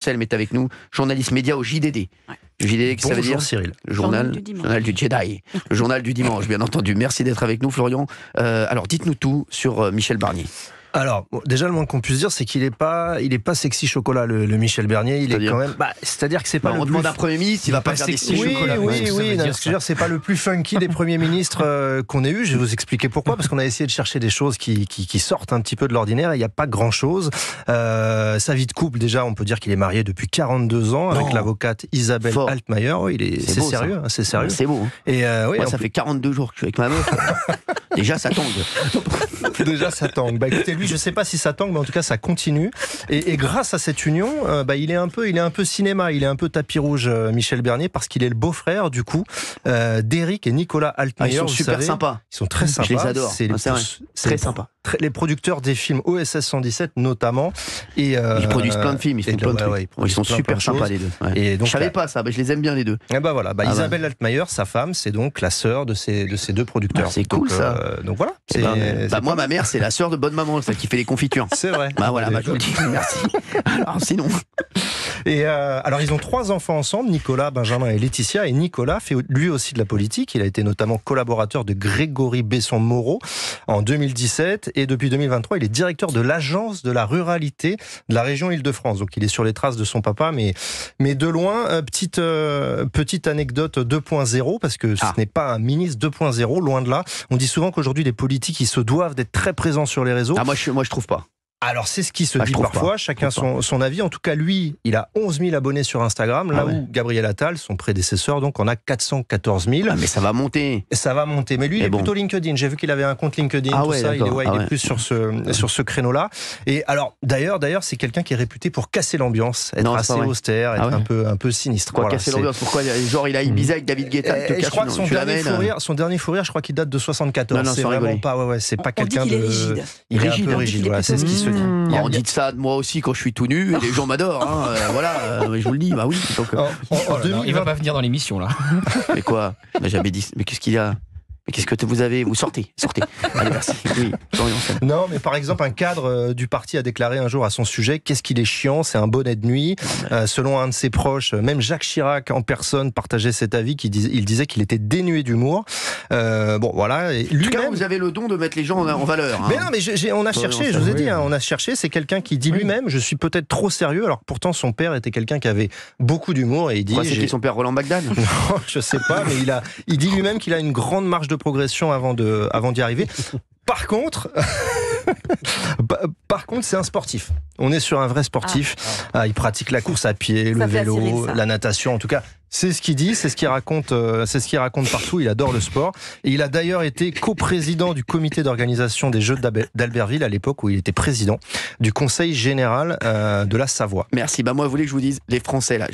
Anselme est avec nous, journaliste média au JDD. Ouais. Le JDD, qu'est-ce que ça veut dire, Cyril. Le journal du Jedi. Le journal du dimanche, bien entendu. Merci d'être avec nous, Florian. Alors, dites-nous tout sur Michel Barnier. Alors, déjà, le moins qu'on puisse dire, c'est qu'il n'est pas sexy chocolat, le Michel Barnier. Il est quand même. C'est-à-dire que c'est pas. On demande à un Premier ministre, il va pas faire des sexy chocolat. Oui. Ce que je veux dire, c'est pas le plus funky des premiers ministres qu'on ait eu. Je vais vous expliquer pourquoi. Parce qu'on a essayé de chercher des choses qui sortent un petit peu de l'ordinaire. Et il n'y a pas grand-chose. Sa vie de couple, déjà, on peut dire qu'il est marié depuis 42 ans avec l'avocate Isabelle Altmaier. Oui, c'est sérieux. C'est sérieux. C'est beau. Et moi, ça fait 42 jours que je suis avec ma meuf. Déjà, ça tangue. Déjà, ça tangue. Écoutez, lui, je sais pas si ça tangue, mais en tout cas, ça continue. Et grâce à cette union, il est un peu cinéma, il est un peu tapis rouge, Michel Barnier, parce qu'il est le beau-frère, du coup, d'Éric et Nicolas Altmaier. Ils sont super sympas. Ils sont très sympas. Je les adore. C'est très sympa. Les producteurs des films OSS 117, notamment. Et ils produisent plein de films, ils font plein de trucs. Ils sont super sympas, les deux. Ouais. Et donc, je savais pas ça, je les aime bien, les deux. Et Isabelle Altmaier, sa femme, c'est donc la sœur de ces deux producteurs. C'est cool, ça. Donc voilà. Moi, ma mère, c'est la sœur de Bonne Maman, celle qui fait les confitures. C'est vrai. Je vous le dis, merci. Alors, sinon. Et alors, ils ont 3 enfants ensemble, Nicolas, Benjamin et Laetitia. Et Nicolas fait lui aussi de la politique. Il a été notamment collaborateur de Grégory Besson-Moreau en 2017. Et depuis 2023, il est directeur de l'agence de la ruralité de la région Île-de-France. Donc, il est sur les traces de son papa, mais de loin. Petite anecdote 2.0, parce que ce n'est pas un ministre 2.0, loin de là. On dit souvent qu'aujourd'hui, les politiques, ils se doivent d'être très présents sur les réseaux. Moi, je trouve pas. Alors, c'est ce qui se dit parfois, chacun son avis. En tout cas, lui, il a 11 000 abonnés sur Instagram, là où Gabriel Attal, son prédécesseur, donc, en a 414 000. Mais ça va monter. Ça va monter. Mais lui, il est plutôt LinkedIn. J'ai vu qu'il avait un compte LinkedIn, tout ça. Il est plus sur ce créneau-là. Et alors, d'ailleurs, c'est quelqu'un qui est réputé pour casser l'ambiance, être assez austère, être un peu sinistre. Casser l'ambiance? Pourquoi? Genre, il a Ibiza avec David Guetta. Je crois que son dernier fou rire, je crois qu'il date de 74. C'est vraiment pas, c'est pas quelqu'un de. Il est un peu rigide. C'est ce qui se dit. On dit ça de moi aussi quand je suis tout nu et les gens m'adorent. Je vous le dis. Oui. Donc, il va pas venir dans l'émission là. Mais quoi? Jamais dit. Mais qu'est-ce qu'il y a? Mais qu'est-ce que vous avez? Vous sortez. Allez, merci. Oui, non, mais par exemple, un cadre du parti a déclaré un jour à son sujet: qu'est-ce qu'il est chiant, c'est un bonnet de nuit. Selon un de ses proches, même Jacques Chirac en personne partageait cet avis. Il disait qu'il était dénué d'humour. Voilà. Et en tout cas, vous avez le don de mettre les gens en valeur. Mais non, mais on a cherché. Je vous ai dit, on a cherché. C'est quelqu'un qui dit lui-même: je suis peut-être trop sérieux. Alors pourtant, son père était quelqu'un qui avait beaucoup d'humour et il dit. C'est qui son père, Roland Bagdad? Non, je sais pas, mais il dit lui-même qu'il a une grande marge de progression avant d'y arriver. Par contre, c'est un sportif. On est sur un vrai sportif. Il pratique la course à pied, le vélo, la natation. En tout cas, c'est ce qu'il dit, c'est ce qu'il raconte partout. Il adore le sport. Et il a d'ailleurs été coprésident du comité d'organisation des Jeux d'Albertville à l'époque où il était président du Conseil général de la Savoie. Merci. Moi, vous voulez que je vous dise, les Français, là,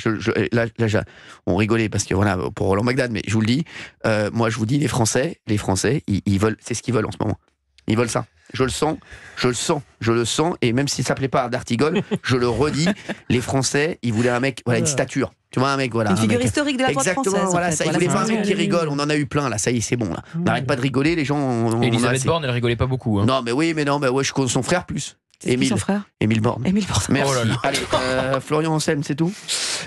on rigolait parce que pour Roland Bagdad, mais je vous le dis, moi, je vous dis, les Français, ils veulent, c'est ce qu'ils veulent en ce moment. Ils veulent ça. Je le sens. Et même si ça plaît pas à D'Artigol, je le redis, les Français, ils voulaient un mec, une stature. Tu vois, un mec, une figure historique de la droite française. Exactement, ils voulaient pas un mec qui rigole. On en a eu plein, là. Ça y est, c'est bon, là. On n'arrête pas de rigoler, les gens. Elisabeth Borne, elle rigolait pas beaucoup. Non, mais je connais son frère plus. Son frère Émile Borne. Merci. Oh là là. Allez, Florian Anselme, c'est tout?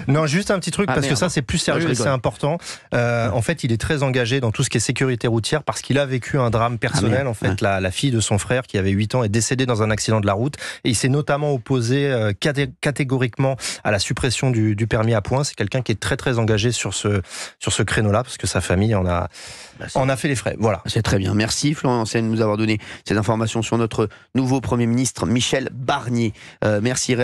Non, juste un petit truc, parce que ça, c'est plus sérieux et c'est important. En fait, il est très engagé dans tout ce qui est sécurité routière parce qu'il a vécu un drame personnel. En fait, la fille de son frère, qui avait 8 ans, est décédée dans un accident de la route. Et il s'est notamment opposé catégoriquement à la suppression du permis à points. C'est quelqu'un qui est très, très engagé sur ce créneau-là, parce que sa famille en a fait les frais. Voilà. C'est très bien. Merci, Florian Anselme, de nous avoir donné ces informations sur notre nouveau Premier ministre, Michel Barnier. Merci.